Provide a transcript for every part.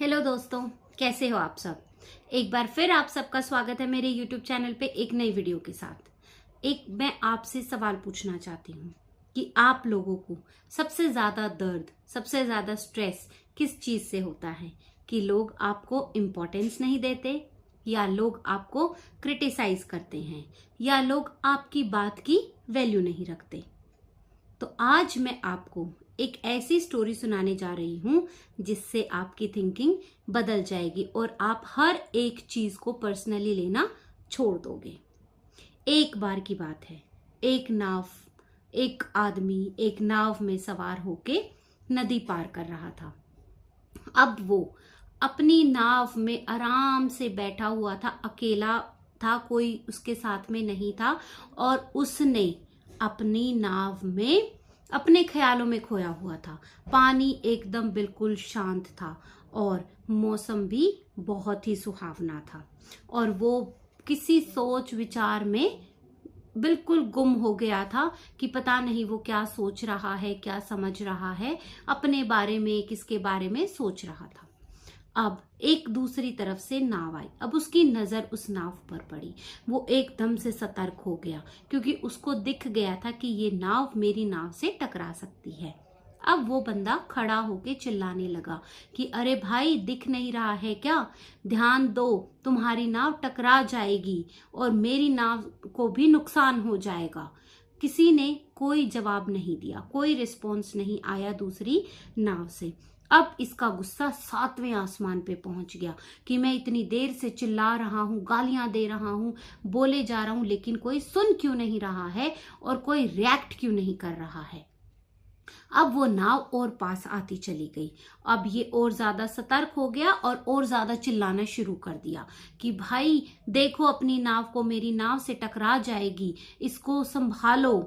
Hello दोस्तों, कैसे हो आप सब। एक बार फिर आप सबका स्वागत है मेरे YouTube चैनल पे एक नई वीडियो के साथ। मैं आपसे सवाल पूछना चाहती हूँ कि आप लोगों को सबसे ज्यादा दर्द, सबसे ज्यादा स्ट्रेस किस चीज से होता है? कि लोग आपको इम्पोर्टेंस नहीं देते, या लोग आपको क्रिटिसाइज करते हैं, या लोग आपकी बात की वैल्यू नहीं रखते। तो आज मैं आपको एक ऐसी स्टोरी सुनाने जा रही हूं जिससे आपकी थिंकिंग बदल जाएगी और आप हर एक चीज को पर्सनली लेना छोड़ दोगे। एक बार की बात है, एक आदमी एक नाव में सवार होके नदी पार कर रहा था। अब वो अपनी नाव में आराम से बैठा हुआ था, अकेला था, कोई उसके साथ में नहीं था और उसने अपनी नाव में अपने ख्यालों में खोया हुआ था। पानी एकदम बिल्कुल शांत था और मौसम भी बहुत ही सुहावना था और वो किसी सोच विचार में बिल्कुल गुम हो गया था कि पता नहीं वो क्या सोच रहा है, क्या समझ रहा है, अपने बारे में, किसके बारे में सोच रहा था। अब एक दूसरी तरफ से नाव आई। अब उसकी नजर उस नाव पर पड़ी। वो एकदम से सतर्क हो गया क्योंकि उसको दिख गया था कि ये नाव मेरी नाव से टकरा सकती है। अब वो बंदा खड़ा होके चिल्लाने लगा कि अरे भाई, दिख नहीं रहा है क्या? ध्यान दो, तुम्हारी नाव टकरा जाएगी और मेरी नाव को भी नुकसान हो जाएगा। किसी ने कोई जवाब नहीं दिया, कोई रिस्पॉन्स नहीं आया दूसरी नाव से। अब इसका गुस्सा 7वें आसमान पे पहुंच गया कि मैं इतनी देर से चिल्ला रहा हूं, गालियां दे रहा हूं, बोले जा रहा हूं, लेकिन कोई सुन क्यों नहीं रहा है और कोई रिएक्ट क्यों नहीं कर रहा है। अब वो नाव और पास आती चली गई। अब ये और ज्यादा सतर्क हो गया और ज्यादा चिल्लाना शुरू कर दिया कि भाई देखो, अपनी नाव को, मेरी नाव से टकरा जाएगी, इसको संभालो।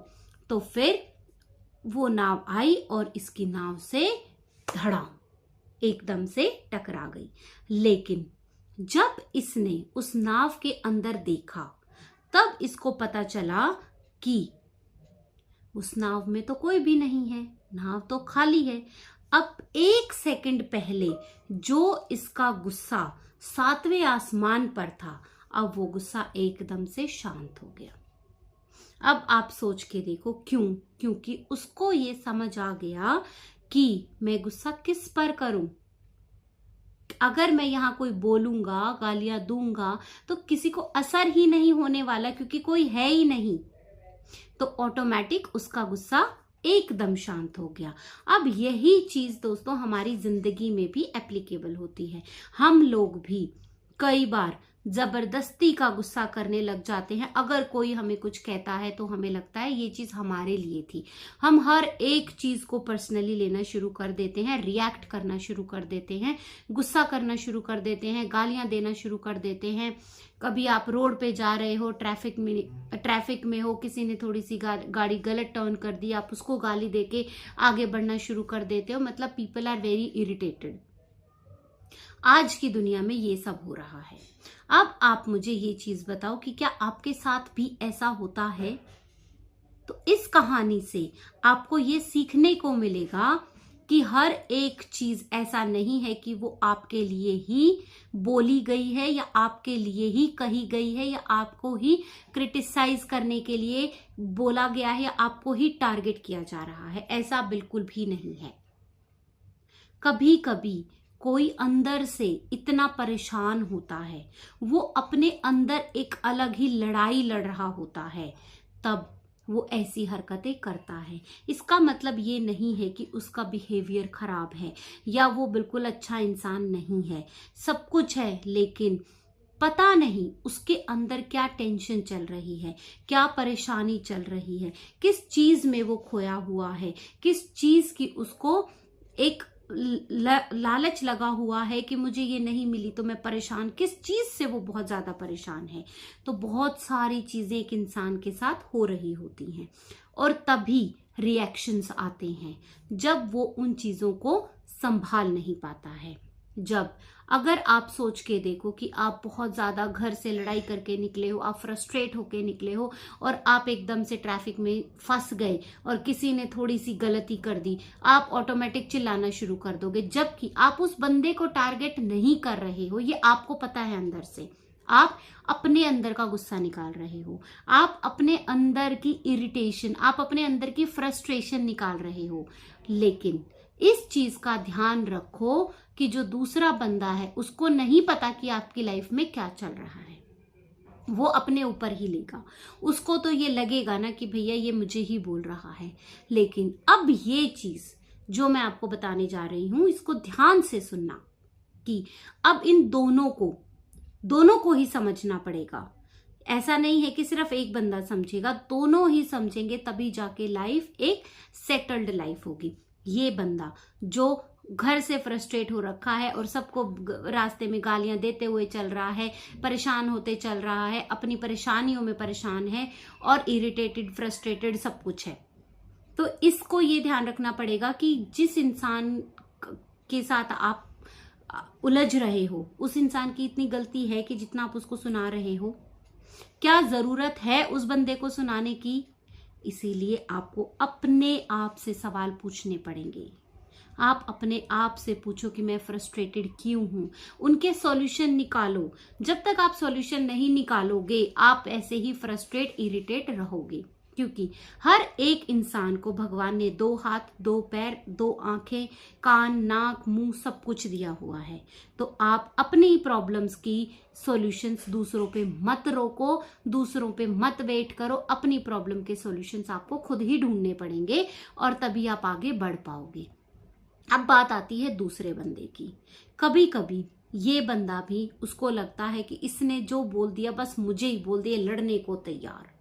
तो फिर वो नाव आई और इसकी नाव से धड़ाम एकदम से टकरा गई। लेकिन जब इसने उस नाव के अंदर देखा तब इसको पता चला कि उस नाव में तो कोई भी नहीं है, नाव तो खाली है। अब 1 सेकंड पहले जो इसका गुस्सा 7वें आसमान पर था, अब वो गुस्सा एकदम से शांत हो गया। अब आप सोच के देखो क्यों? क्योंकि उसको ये समझ आ गया कि मैं गुस्सा किस पर करूं। अगर मैं यहां कोई बोलूंगा, गालियां दूंगा, तो किसी को असर ही नहीं होने वाला क्योंकि कोई है ही नहीं। तो ऑटोमेटिक उसका गुस्सा एकदम शांत हो गया। अब यही चीज दोस्तों हमारी जिंदगी में भी एप्लीकेबल होती है। हम लोग भी कई बार जबरदस्ती का गुस्सा करने लग जाते हैं। अगर कोई हमें कुछ कहता है तो हमें लगता है ये चीज हमारे लिए थी। हम हर एक चीज को पर्सनली लेना शुरू कर देते हैं, रिएक्ट करना शुरू कर देते हैं, गुस्सा करना शुरू कर देते हैं, गालियां देना शुरू कर देते हैं। कभी आप रोड पे जा रहे हो, ट्रैफिक में हो, किसी ने थोड़ी सी गाड़ी गलत टर्न कर दी, आप उसको गाली देके आगे बढ़ना शुरू कर देते हो। मतलब पीपल आर वेरी इरिटेटेड। आज की दुनिया में ये सब हो रहा है। अब आप मुझे ये चीज बताओ कि क्या आपके साथ भी ऐसा होता है? तो इस कहानी से आपको ये सीखने को मिलेगा कि हर एक चीज ऐसा नहीं है कि वो आपके लिए ही बोली गई है या आपके लिए ही कही गई है या आपको ही क्रिटिसाइज करने के लिए बोला गया है या आपको ही टारगेट किया जा रहा है। ऐसा बिल्कुल भी नहीं है। कभी कभी कोई अंदर से इतना परेशान होता है, वो अपने अंदर एक अलग ही लड़ाई लड़ रहा होता है, तब वो ऐसी हरकतें करता है। इसका मतलब ये नहीं है कि उसका बिहेवियर खराब है या वो बिल्कुल अच्छा इंसान नहीं है। सब कुछ है, लेकिन पता नहीं उसके अंदर क्या टेंशन चल रही है, क्या परेशानी चल रही है, किस चीज में वो खोया हुआ है, किस चीज की उसको एक लालच लगा हुआ है कि मुझे ये नहीं मिली तो मैं परेशान, किस चीज से वो बहुत ज्यादा परेशान है। तो बहुत सारी चीजें एक इंसान के साथ हो रही होती हैं और तभी रिएक्शंस आते हैं जब वो उन चीजों को संभाल नहीं पाता है। जब अगर आप सोच के देखो कि आप बहुत ज़्यादा घर से लड़ाई करके निकले हो, आप फ्रस्ट्रेट होके निकले हो और आप एकदम से ट्रैफिक में फंस गए और किसी ने थोड़ी सी गलती कर दी, आप ऑटोमेटिक चिल्लाना शुरू कर दोगे, जबकि आप उस बंदे को टारगेट नहीं कर रहे हो। ये आपको पता है अंदर से। आप अपने अंदर का गुस्सा निकाल रहे हो, आप अपने अंदर की इरिटेशन, आप अपने अंदर की फ्रस्ट्रेशन निकाल रहे हो। लेकिन इस चीज का ध्यान रखो कि जो दूसरा बंदा है उसको नहीं पता कि आपकी लाइफ में क्या चल रहा है। वो अपने ऊपर ही लेगा, उसको तो ये लगेगा ना कि भैया ये मुझे ही बोल रहा है। लेकिन अब ये चीज जो मैं आपको बताने जा रही हूं, इसको ध्यान से सुनना कि अब इन दोनों को ही समझना पड़ेगा। ऐसा नहीं है कि सिर्फ एक बंदा समझेगा, दोनों ही समझेंगे तभी जाके लाइफ एक सेटल्ड लाइफ होगी। ये बंदा जो घर से फ्रस्ट्रेट हो रखा है और सबको रास्ते में गालियां देते हुए चल रहा है, परेशान होते चल रहा है, अपनी परेशानियों में परेशान है और इरिटेटेड फ्रस्ट्रेटेड सब कुछ है, तो इसको ये ध्यान रखना पड़ेगा कि जिस इंसान के साथ आप उलझ रहे हो उस इंसान की इतनी गलती है कि जितना आप उसको सुना रहे हो, क्या जरूरत है उस बंदे को सुनाने की। इसीलिए आपको अपने आप से सवाल पूछने पड़ेंगे। आप अपने आप से पूछो कि मैं फ्रस्ट्रेटेड क्यों हूं, उनके सॉल्यूशन निकालो। जब तक आप सॉल्यूशन नहीं निकालोगे आप ऐसे ही फ्रस्ट्रेट इरिटेट रहोगे, क्योंकि हर एक इंसान को भगवान ने 2 हाथ, 2 पैर, 2 आंखें, कान, नाक, मुंह सब कुछ दिया हुआ है। तो आप अपनी प्रॉब्लम्स की सॉल्यूशंस दूसरों पे मत रोको, दूसरों पे मत वेट करो। अपनी प्रॉब्लम के सॉल्यूशंस आपको खुद ही ढूंढने पड़ेंगे और तभी आप आगे बढ़ पाओगे। अब बात आती है दूसरे बंदे की। कभी कभी ये बंदा भी, उसको लगता है कि इसने जो बोल दिया बस मुझे ही बोल दिया, लड़ने को तैयार,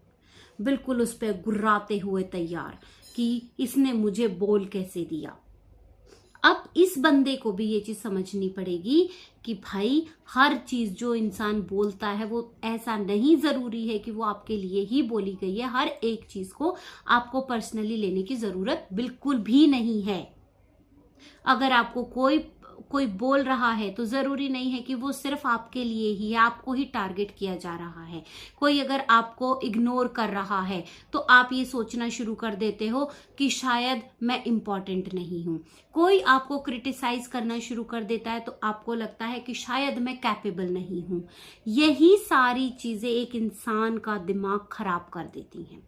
बिल्कुल उस पर गुर्राते हुए तैयार कि इसने मुझे बोल कैसे दिया। अब इस बंदे को भी ये चीज समझनी पड़ेगी कि भाई हर चीज जो इंसान बोलता है वो ऐसा नहीं जरूरी है कि वो आपके लिए ही बोली गई है। हर एक चीज को आपको पर्सनली लेने की जरूरत बिल्कुल भी नहीं है। अगर आपको कोई बोल रहा है तो जरूरी नहीं है कि वो सिर्फ आपके लिए ही है, आपको ही टारगेट किया जा रहा है। कोई अगर आपको इग्नोर कर रहा है तो आप ये सोचना शुरू कर देते हो कि शायद मैं इम्पॉर्टेंट नहीं हूं। कोई आपको क्रिटिसाइज करना शुरू कर देता है तो आपको लगता है कि शायद मैं कैपेबल नहीं हूं। यही सारी चीजें एक इंसान का दिमाग खराब कर देती हैं।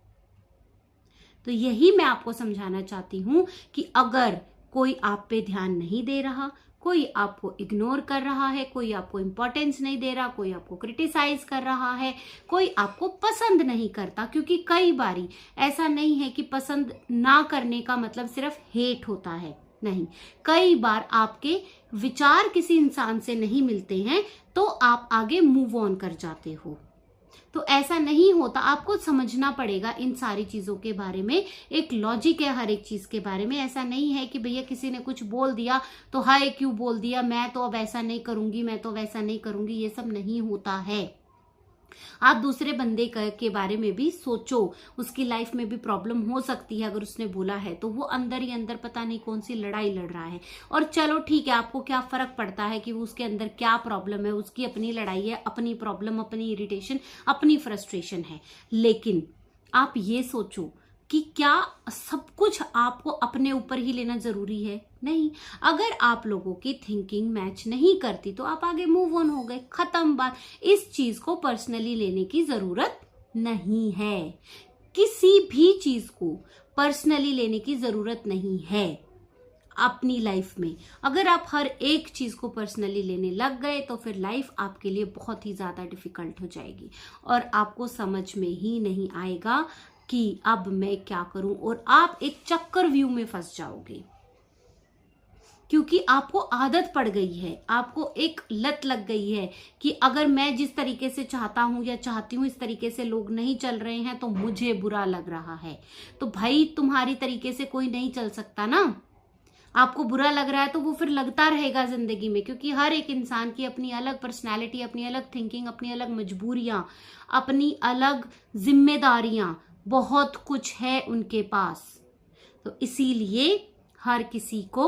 तो यही मैं आपको समझाना चाहती हूं कि अगर कोई आप पे ध्यान नहीं दे रहा, कोई आपको इग्नोर कर रहा है, कोई आपको इंपॉर्टेंस नहीं दे रहा, कोई आपको क्रिटिसाइज कर रहा है, कोई आपको पसंद नहीं करता, क्योंकि कई बारी ऐसा नहीं है कि पसंद ना करने का मतलब सिर्फ हेट होता है, नहीं। कई बार आपके विचार किसी इंसान से नहीं मिलते हैं तो आप आगे मूव ऑन कर जाते हो। तो ऐसा नहीं होता, आपको समझना पड़ेगा इन सारी चीजों के बारे में। एक लॉजिक है हर एक चीज के बारे में। ऐसा नहीं है कि भैया किसी ने कुछ बोल दिया तो हाय क्यों बोल दिया, मैं तो अब ऐसा नहीं करूंगी, मैं तो वैसा नहीं करूंगी, ये सब नहीं होता है। आप दूसरे बंदे के बारे में भी सोचो, उसकी लाइफ में भी प्रॉब्लम हो सकती है। अगर उसने बोला है तो वो अंदर ही अंदर पता नहीं कौन सी लड़ाई लड़ रहा है। और चलो ठीक है, आपको क्या फर्क पड़ता है कि वो उसके अंदर क्या प्रॉब्लम है, उसकी अपनी लड़ाई है, अपनी प्रॉब्लम, अपनी इरिटेशन, अपनी फ्रस्ट्रेशन है। लेकिन आप ये सोचो कि क्या सब कुछ आपको अपने ऊपर ही लेना जरूरी है? नहीं। अगर आप लोगों की थिंकिंग मैच नहीं करती तो आप आगे मूव ऑन हो गए, खत्म बात। इस चीज को पर्सनली लेने की जरूरत नहीं है। किसी भी चीज को पर्सनली लेने की जरूरत नहीं है अपनी लाइफ में। अगर आप हर एक चीज को पर्सनली लेने लग गए तो फिर लाइफ आपके लिए बहुत ही ज्यादा डिफिकल्ट हो जाएगी और आपको समझ में ही नहीं आएगा कि अब मैं क्या करूं, और आप एक चक्कर व्यू में फंस जाओगे, क्योंकि आपको आदत पड़ गई है, आपको एक लत लग गई है कि अगर मैं जिस तरीके से चाहता हूं या चाहती हूं इस तरीके से लोग नहीं चल रहे हैं तो मुझे बुरा लग रहा है। तो भाई तुम्हारी तरीके से कोई नहीं चल सकता ना। आपको बुरा लग रहा है तो वो फिर लगता रहेगा जिंदगी में, क्योंकि हर एक इंसान की अपनी अलग पर्सनैलिटी, अपनी अलग थिंकिंग, अपनी अलग मजबूरियां, अपनी अलग जिम्मेदारियां, बहुत कुछ है उनके पास। तो इसीलिए हर किसी को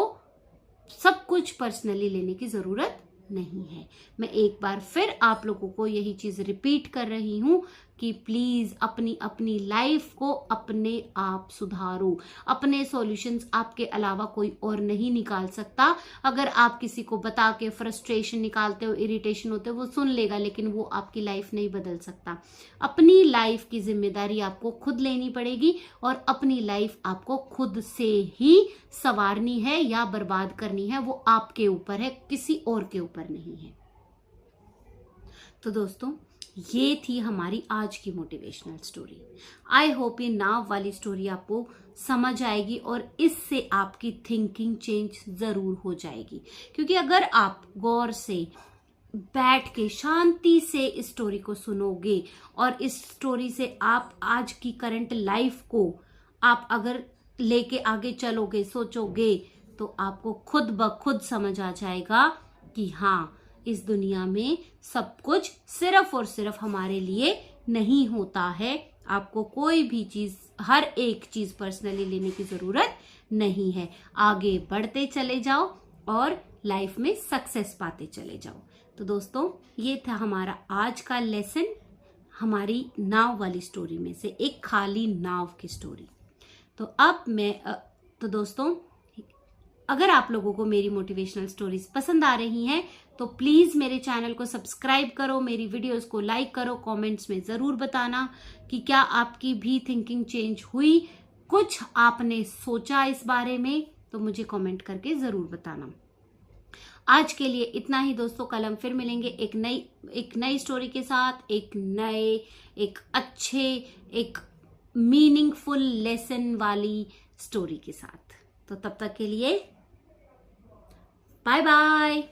सब कुछ पर्सनली लेने की जरूरत नहीं है। मैं एक बार फिर आप लोगों को यही चीज रिपीट कर रही हूं कि प्लीज अपनी अपनी लाइफ को अपने आप सुधारो। अपने सॉल्यूशंस आपके अलावा कोई और नहीं निकाल सकता। अगर आप किसी को बता के फ्रस्ट्रेशन निकालते हो, इरिटेशन होते हो, वो सुन लेगा, लेकिन वो आपकी लाइफ नहीं बदल सकता। अपनी लाइफ की जिम्मेदारी आपको खुद लेनी पड़ेगी और अपनी लाइफ आपको खुद से ही संवारनी है या बर्बाद करनी है, वो आपके ऊपर है, किसी और के ऊपर नहीं है। तो दोस्तों, ये थी हमारी आज की मोटिवेशनल स्टोरी। आई होप ये नाव वाली स्टोरी आपको समझ आएगी और इससे आपकी थिंकिंग चेंज जरूर हो जाएगी। क्योंकि अगर आप गौर से बैठ के शांति से इस स्टोरी को सुनोगे और इस स्टोरी से आप आज की करंट लाइफ को आप अगर लेके आगे चलोगे, सोचोगे, तो आपको खुद ब खुद समझ आ जाएगा कि हाँ, इस दुनिया में सब कुछ सिर्फ और सिर्फ हमारे लिए नहीं होता है। आपको कोई भी चीज, हर एक चीज पर्सनली लेने की जरूरत नहीं है। आगे बढ़ते चले जाओ और लाइफ में सक्सेस पाते चले जाओ। तो दोस्तों, ये था हमारा आज का लेसन, हमारी नाव वाली स्टोरी में से एक खाली नाव की स्टोरी। तो दोस्तों, अगर आप लोगों को मेरी मोटिवेशनल स्टोरीज पसंद आ रही हैं तो प्लीज मेरे चैनल को सब्सक्राइब करो, मेरी वीडियोस को लाइक करो, कमेंट्स में जरूर बताना कि क्या आपकी भी थिंकिंग चेंज हुई, कुछ आपने सोचा इस बारे में, तो मुझे कमेंट करके जरूर बताना। आज के लिए इतना ही दोस्तों। कल हम फिर मिलेंगे एक नई स्टोरी के साथ, एक अच्छे, एक मीनिंगफुल लेसन वाली स्टोरी के साथ। तो तब तक के लिए बाय बाय।